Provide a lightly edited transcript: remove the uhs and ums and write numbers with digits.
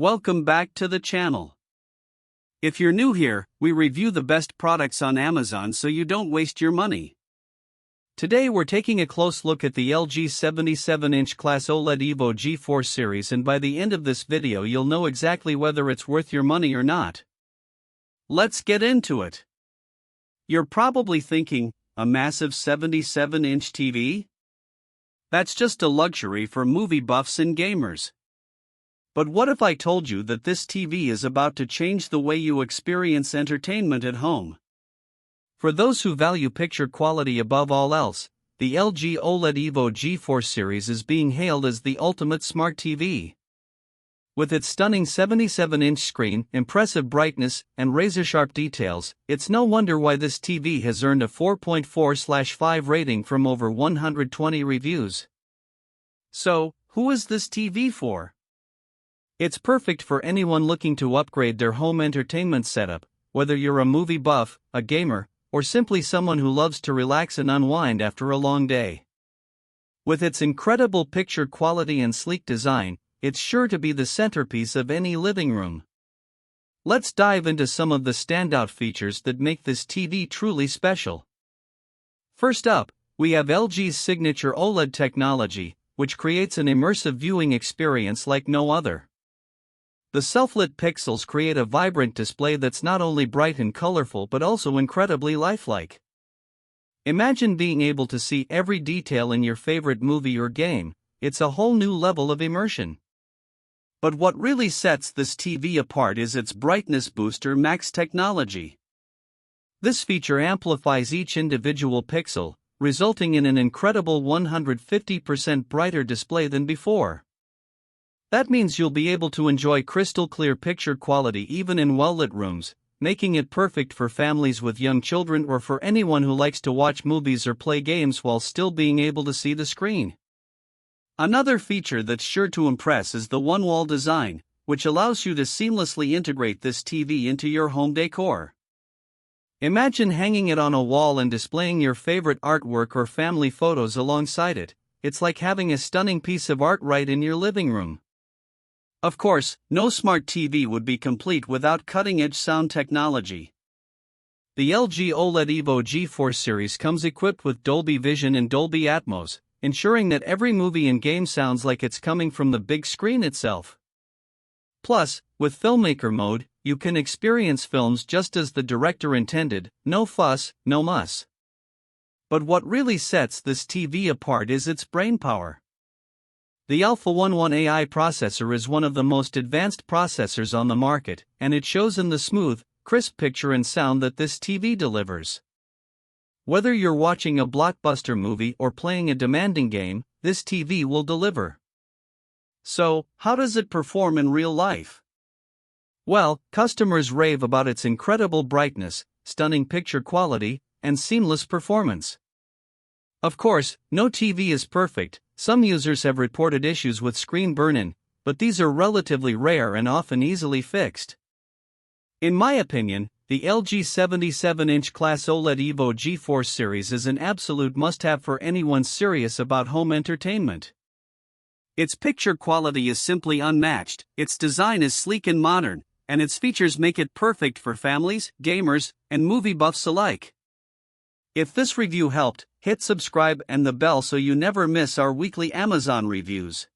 Welcome back to the channel. If you're new here, we review the best products on Amazon so you don't waste your money. Today we're taking a close look at the LG 77-inch class OLED Evo G4 series, and by the end of this video you'll know exactly whether it's worth your money or not. Let's get into it. You're probably thinking, a massive 77-inch TV? That's just a luxury for movie buffs and gamers. But what if I told you that this TV is about to change the way you experience entertainment at home? For those who value picture quality above all else, the LG OLED Evo G4 series is being hailed as the ultimate smart TV. With its stunning 77-inch screen, impressive brightness, and razor-sharp details, it's no wonder why this TV has earned a 4.4/5 rating from over 120 reviews. So, who is this TV for? It's perfect for anyone looking to upgrade their home entertainment setup, whether you're a movie buff, a gamer, or simply someone who loves to relax and unwind after a long day. With its incredible picture quality and sleek design, it's sure to be the centerpiece of any living room. Let's dive into some of the standout features that make this TV truly special. First up, we have LG's signature OLED technology, which creates an immersive viewing experience like no other. The self-lit pixels create a vibrant display that's not only bright and colorful but also incredibly lifelike. Imagine being able to see every detail in your favorite movie or game. It's a whole new level of immersion. But what really sets this TV apart is its Brightness Booster Max technology. This feature amplifies each individual pixel, resulting in an incredible 150% brighter display than before. That means you'll be able to enjoy crystal-clear picture quality even in well-lit rooms, making it perfect for families with young children or for anyone who likes to watch movies or play games while still being able to see the screen. Another feature that's sure to impress is the one-wall design, which allows you to seamlessly integrate this TV into your home decor. Imagine hanging it on a wall and displaying your favorite artwork or family photos alongside it. It's like having a stunning piece of art right in your living room. Of course, no smart TV would be complete without cutting-edge sound technology. The LG OLED Evo G4 series comes equipped with Dolby Vision and Dolby Atmos, ensuring that every movie and game sounds like it's coming from the big screen itself. Plus, with Filmmaker Mode, you can experience films just as the director intended, no fuss, no muss. But what really sets this TV apart is its brainpower. The Alpha 11 AI processor is one of the most advanced processors on the market, and it shows in the smooth, crisp picture and sound that this TV delivers. Whether you're watching a blockbuster movie or playing a demanding game, this TV will deliver. So, how does it perform in real life? Well, customers rave about its incredible brightness, stunning picture quality, and seamless performance. Of course, no TV is perfect. Some users have reported issues with screen burn-in, but these are relatively rare and often easily fixed. In my opinion, the LG 77-inch class OLED Evo G4 series is an absolute must-have for anyone serious about home entertainment. Its picture quality is simply unmatched, its design is sleek and modern, and its features make it perfect for families, gamers, and movie buffs alike. If this review helped, hit subscribe and the bell so you never miss our weekly Amazon reviews.